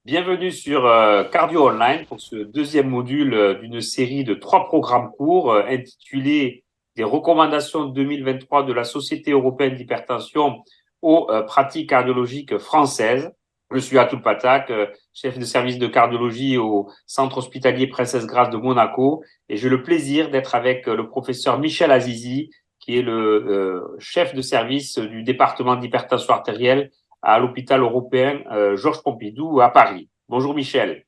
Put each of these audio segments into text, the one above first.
Bienvenue sur Cardio Online pour ce deuxième module d'une série de 3 programmes courts intitulés des recommandations 2023 de la Société européenne d'hypertension aux pratiques cardiologiques françaises. Je suis Atul Patak, chef de service de cardiologie au Centre hospitalier Princesse Grace de Monaco, et j'ai le plaisir d'être avec le professeur Michel Azizi, qui est le chef de service du département d'hypertension artérielle à l'hôpital européen Georges Pompidou à Paris. Bonjour Michel.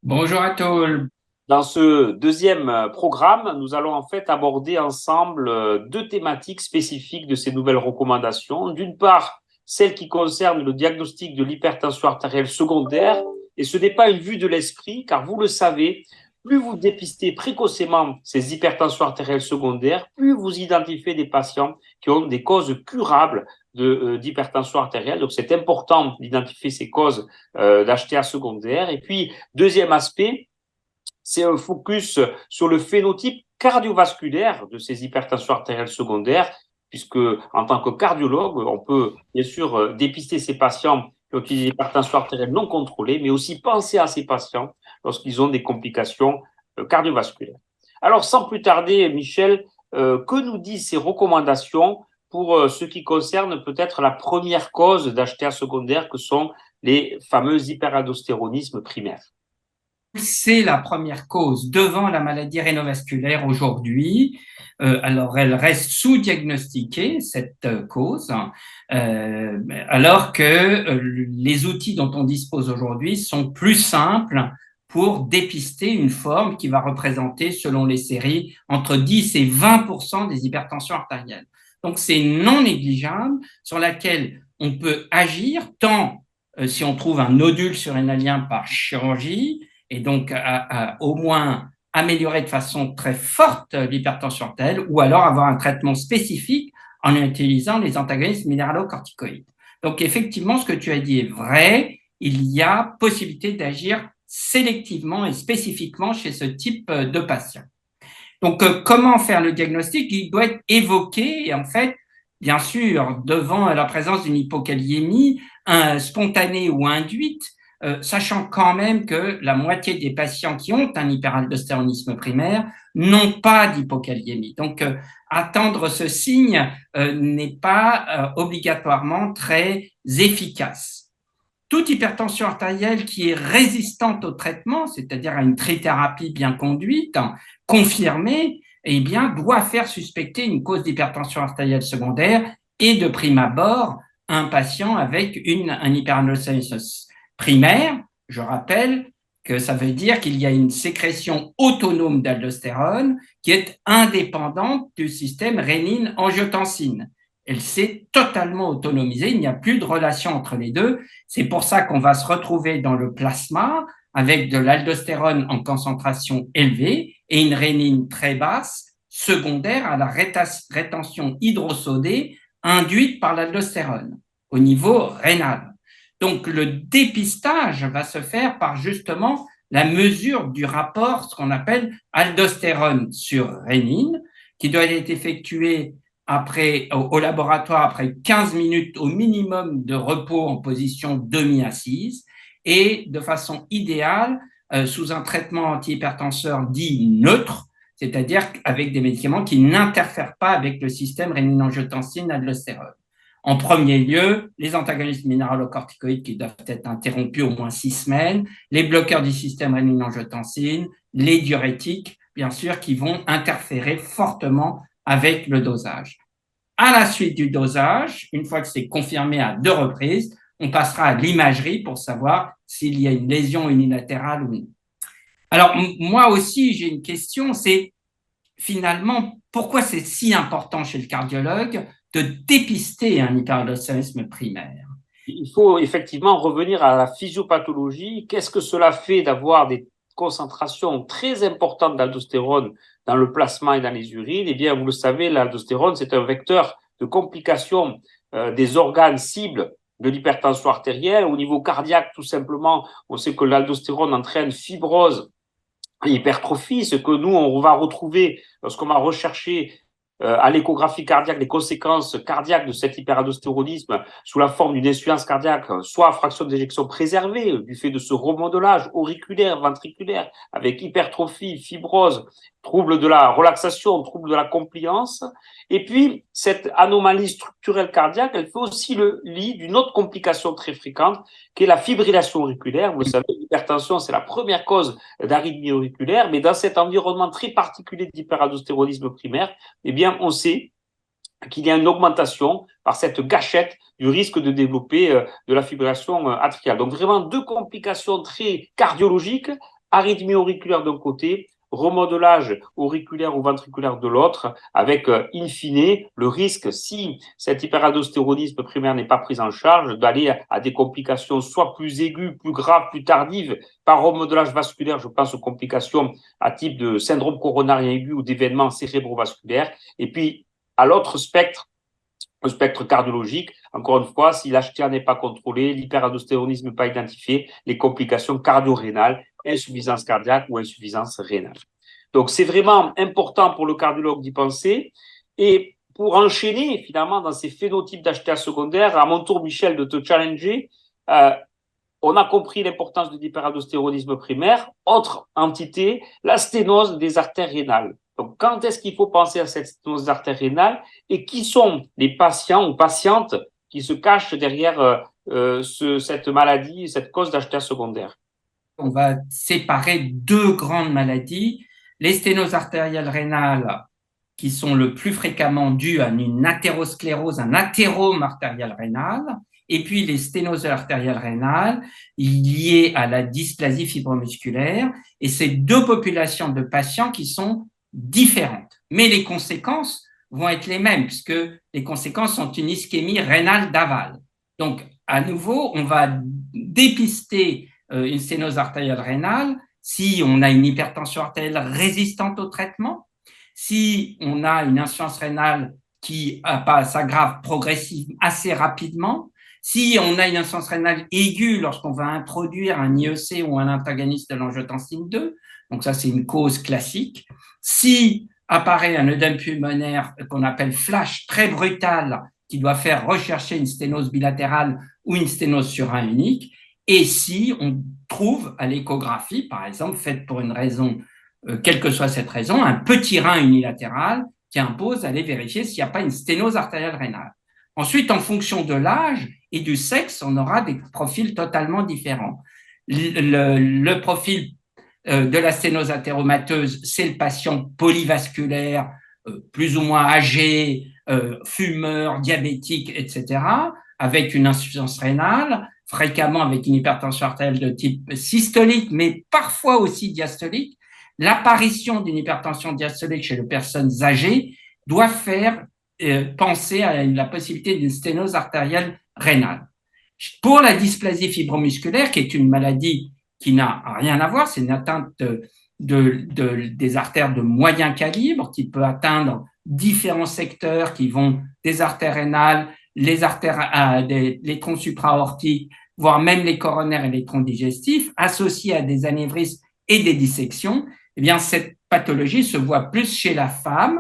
Bonjour Atul. Dans ce deuxième programme, nous allons en fait aborder ensemble 2 thématiques spécifiques de ces nouvelles recommandations. D'une part, celle qui concerne le diagnostic de l'hypertension artérielle secondaire, et ce n'est pas une vue de l'esprit, car vous le savez, plus vous dépistez précocement ces hypertensions artérielles secondaires, plus vous identifiez des patients qui ont des causes curables d'hypertension artérielle. Donc, c'est important d'identifier ces causes d'HTA secondaire. Et puis, deuxième aspect, c'est un focus sur le phénotype cardiovasculaire de ces hypertensions artérielles secondaires, puisque en tant que cardiologue, on peut bien sûr dépister ces patients qui ont une hypertension artérielle non contrôlée, mais aussi penser à ces patients lorsqu'ils ont des complications cardiovasculaires. Alors, sans plus tarder, Michel, que nous disent ces recommandations pour ce qui concerne peut-être la première cause d'HTA secondaire, que sont les fameux hyperaldostéronismes primaires? C'est la première cause devant la maladie rénovasculaire aujourd'hui. Alors, elle reste sous-diagnostiquée, cette cause, alors que les outils dont on dispose aujourd'hui sont plus simples pour dépister une forme qui va représenter, selon les séries, entre 10 et 20% des hypertensions artérielles. Donc, c'est non négligeable, sur laquelle on peut agir tant si on trouve un nodule surrénalien par chirurgie, et donc au moins améliorer de façon très forte l'hypertension artérielle, ou alors avoir un traitement spécifique en utilisant les antagonistes minéralocorticoïdes. Donc effectivement, ce que tu as dit est vrai, il y a possibilité d'agir sélectivement et spécifiquement chez ce type de patient. Donc comment faire le diagnostic? Il doit être évoqué, et en fait, bien sûr, devant la présence d'une hypokaliémie spontanée ou induite, sachant quand même que la moitié des patients qui ont un hyperaldostéronisme primaire n'ont pas d'hypokaliémie. Donc, attendre ce signe n'est pas obligatoirement très efficace. Toute hypertension artérielle qui est résistante au traitement, c'est-à-dire à une trithérapie bien conduite, confirmée, eh bien, doit faire suspecter une cause d'hypertension artérielle secondaire et de prime abord un patient avec un hyperaldostéronisme primaire. Je rappelle que ça veut dire qu'il y a une sécrétion autonome d'aldostérone qui est indépendante du système rénine-angiotensine. Elle s'est totalement autonomisée, il n'y a plus de relation entre les deux. C'est pour ça qu'on va se retrouver dans le plasma avec de l'aldostérone en concentration élevée et une rénine très basse, secondaire à la rétention hydrosodée induite par l'aldostérone au niveau rénal. Donc, le dépistage va se faire par justement la mesure du rapport, ce qu'on appelle aldostérone sur rénine, qui doit être effectué au laboratoire après 15 minutes au minimum de repos en position demi-assise et de façon idéale sous un traitement antihypertenseur dit neutre, c'est-à-dire avec des médicaments qui n'interfèrent pas avec le système rénine-angiotensine-aldostérone. En premier lieu, les antagonistes minéralocorticoïdes qui doivent être interrompus au moins 6 semaines, les bloqueurs du système rénine-angiotensine, les diurétiques, bien sûr, qui vont interférer fortement avec le dosage. À la suite du dosage, une fois que c'est confirmé à 2 reprises, on passera à l'imagerie pour savoir s'il y a une lésion unilatérale ou non. Alors, moi aussi, j'ai une question, c'est finalement, pourquoi c'est si important chez le cardiologue de dépister un hyperaldostéronisme primaire? Il faut effectivement revenir à la physiopathologie. Qu'est-ce que cela fait d'avoir des concentrations très importantes d'aldostérone dans le plasma et dans les urines? Eh bien, vous le savez, l'aldostérone, c'est un vecteur de complications des organes cibles de l'hypertension artérielle. Au niveau cardiaque, tout simplement, on sait que l'aldostérone entraîne fibrose et hypertrophie, ce que nous, on va retrouver lorsqu'on va rechercher à l'échographie cardiaque les conséquences cardiaques de cet hyperaldostéronisme sous la forme d'une insuffisance cardiaque, soit à fraction d'éjection préservée du fait de ce remodelage auriculaire, ventriculaire, avec hypertrophie, fibrose, trouble de la relaxation, trouble de la compliance. Et puis, cette anomalie structurelle cardiaque, elle fait aussi le lit d'une autre complication très fréquente, qui est la fibrillation auriculaire. Vous le savez, l'hypertension, c'est la première cause d'arythmie auriculaire, mais dans cet environnement très particulier d'hyperaldostéronisme primaire, eh bien, on sait qu'il y a une augmentation par cette gâchette du risque de développer de la fibrillation atriale. Donc, vraiment, deux complications très cardiologiques, arythmie auriculaire d'un côté, remodelage auriculaire ou ventriculaire de l'autre, avec in fine le risque, si cet hyperaldostéronisme primaire n'est pas pris en charge, d'aller à des complications soit plus aiguës, plus graves, plus tardives, par remodelage vasculaire, je pense aux complications à type de syndrome coronarien aigu ou d'événements cérébrovasculaires, et puis à l'autre spectre, le spectre cardiologique, encore une fois, si l'HTA n'est pas contrôlé, l'hyperaldostéronisme n'est pas identifié, les complications cardio-rénales, insuffisance cardiaque ou insuffisance rénale. Donc, c'est vraiment important pour le cardiologue d'y penser. Et pour enchaîner, finalement, dans ces phénotypes d'HTA secondaire, à mon tour, Michel, de te challenger, on a compris l'importance de l'hyperaldostéronisme primaire. Autre entité, la sténose des artères rénales. Donc, quand est-ce qu'il faut penser à cette sténose des artères rénales et qui sont les patients ou patientes qui se cachent derrière cette maladie, cette cause d'HTA secondaire? On va séparer deux grandes maladies, les sténoses artérielles rénales qui sont le plus fréquemment dues à une athérosclérose, un athérome artériel rénal, et puis les sténoses artérielles rénales liées à la dysplasie fibromusculaire, et c'est deux populations de patients qui sont différentes. Mais les conséquences vont être les mêmes, puisque les conséquences sont une ischémie rénale d'aval. Donc, à nouveau, on va dépister une sténose artérielle rénale si on a une hypertension artérielle résistante au traitement, si on a une insuffisance rénale qui s'aggrave progressivement assez rapidement, si on a une insuffisance rénale aiguë lorsqu'on va introduire un IEC ou un antagoniste de l'angiotensine 2, donc ça c'est une cause classique, si apparaît un œdème pulmonaire qu'on appelle flash très brutal qui doit faire rechercher une sténose bilatérale ou une sténose sur rein unique, et si on trouve à l'échographie, par exemple, faite pour une raison, quelle que soit cette raison, un petit rein unilatéral qui impose d'aller vérifier s'il n'y a pas une sténose artérielle rénale. Ensuite, en fonction de l'âge et du sexe, on aura des profils totalement différents. Le profil de la sténose athéromateuse, c'est le patient polyvasculaire, plus ou moins âgé, fumeur, diabétique, etc., avec une insuffisance rénale, fréquemment avec une hypertension artérielle de type systolique, mais parfois aussi diastolique. L'apparition d'une hypertension diastolique chez les personnes âgées doit faire penser à la possibilité d'une sténose artérielle rénale. Pour la dysplasie fibromusculaire, qui est une maladie qui n'a rien à voir, c'est une atteinte des artères de moyen calibre qui peut atteindre différents secteurs qui vont des artères rénales, les artères, les troncs supraortiques, voire même les coronaires et les troncs digestifs, associés à des anévrismes et des dissections. Eh bien, cette pathologie se voit plus chez la femme,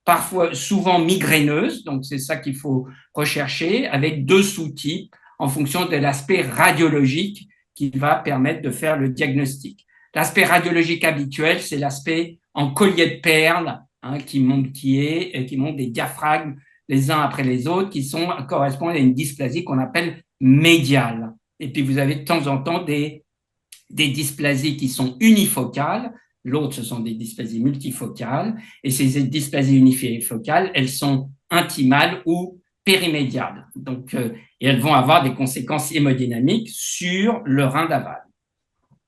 parfois souvent migraineuse, donc c'est ça qu'il faut rechercher, avec deux sous-types en fonction de l'aspect radiologique qui va permettre de faire le diagnostic. L'aspect radiologique habituel, c'est l'aspect en collier de perles, qui montre des diaphragmes les uns après les autres, qui correspondent à une dysplasie qu'on appelle médiale. Et puis vous avez de temps en temps des dysplasies qui sont unifocales, l'autre ce sont des dysplasies multifocales, et ces dysplasies unifocales, elles sont intimales ou périmédiales. Donc, et elles vont avoir des conséquences hémodynamiques sur le rein d'aval.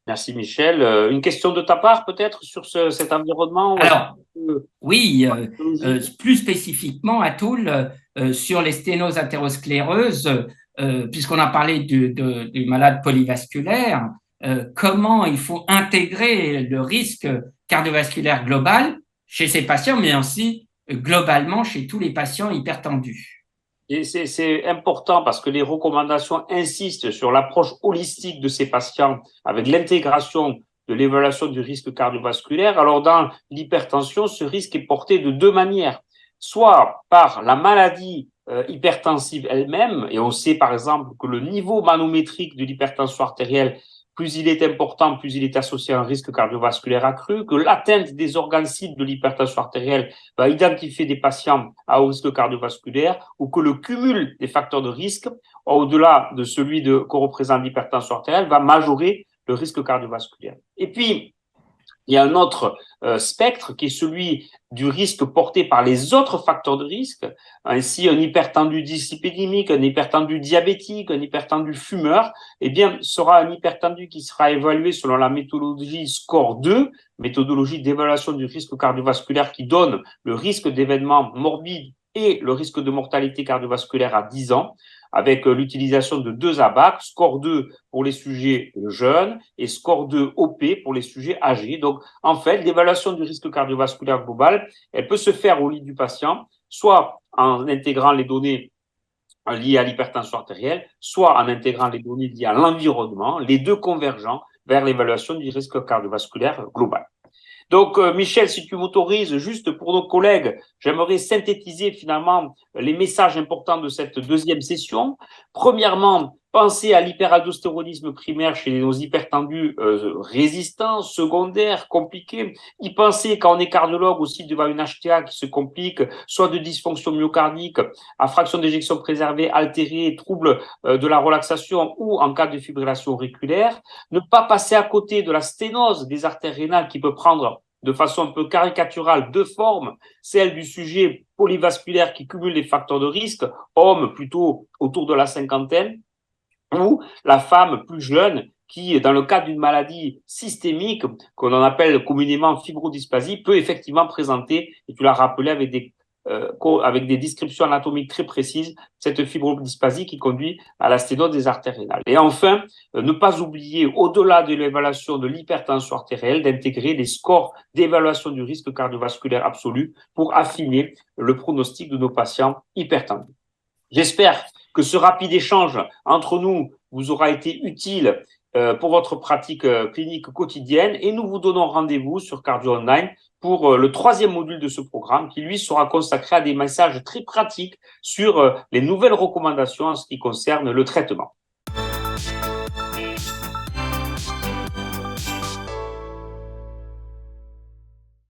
Merci Michel. Une question de ta part peut-être sur cet environnement? Alors, oui, plus spécifiquement, Atul, sur les sténoses athéroscléreuses, puisqu'on a parlé du malade polyvasculaire, comment il faut intégrer le risque cardiovasculaire global chez ces patients, mais aussi globalement chez tous les patients hypertendus. Et c'est important parce que les recommandations insistent sur l'approche holistique de ces patients avec l'intégration de l'évaluation du risque cardiovasculaire. Alors, dans l'hypertension, ce risque est porté de deux manières. soit par la maladie hypertensive elle-même, et on sait par exemple que le niveau manométrique de l'hypertension artérielle, plus il est important, plus il est associé à un risque cardiovasculaire accru, que l'atteinte des organes cibles de l'hypertension artérielle va identifier des patients à haut risque cardiovasculaire, ou que le cumul des facteurs de risque, au-delà de celui que représente l'hypertension artérielle, va majorer le risque cardiovasculaire. Et puis, il y a un autre spectre qui est celui du risque porté par les autres facteurs de risque, ainsi un hypertendu dyslipidémique, un hypertendu diabétique, un hypertendu fumeur, eh bien, sera un hypertendu qui sera évalué selon la méthodologie SCORE-2, méthodologie d'évaluation du risque cardiovasculaire qui donne le risque d'événements morbides et le risque de mortalité cardiovasculaire à 10 ans, avec l'utilisation de 2 ABAC, score 2 pour les sujets jeunes et score 2 OP pour les sujets âgés. Donc, en fait, l'évaluation du risque cardiovasculaire global, elle peut se faire au lit du patient, soit en intégrant les données liées à l'hypertension artérielle, soit en intégrant les données liées à l'environnement, les deux convergents vers l'évaluation du risque cardiovasculaire global. Donc, Michel, si tu m'autorises, juste pour nos collègues, j'aimerais synthétiser finalement les messages importants de cette deuxième session. Premièrement, penser à l'hyperaldostéronisme primaire chez nos hypertendus résistants, secondaires, compliqués. Y penser quand on est cardiologue aussi devant une HTA qui se complique, soit de dysfonction myocardique, à fraction d'éjection préservée altérée, trouble de la relaxation ou en cas de fibrillation auriculaire. Ne pas passer à côté de la sténose des artères rénales qui peut prendre de façon un peu caricaturale deux formes, celle du sujet polyvasculaire qui cumule les facteurs de risque, homme plutôt autour de la cinquantaine, ou la femme plus jeune qui, dans le cadre d'une maladie systémique, qu'on en appelle communément fibrodysplasie, peut effectivement présenter, et tu l'as rappelé avec des descriptions anatomiques très précises, cette fibrodysplasie qui conduit à la sténose des artères rénales. Et enfin, ne pas oublier, au-delà de l'évaluation de l'hypertension artérielle, d'intégrer les scores d'évaluation du risque cardiovasculaire absolu pour affiner le pronostic de nos patients hypertendus. J'espère que ce rapide échange entre nous vous aura été utile pour votre pratique clinique quotidienne et nous vous donnons rendez-vous sur Cardio Online pour le troisième module de ce programme qui, lui, sera consacré à des messages très pratiques sur les nouvelles recommandations en ce qui concerne le traitement.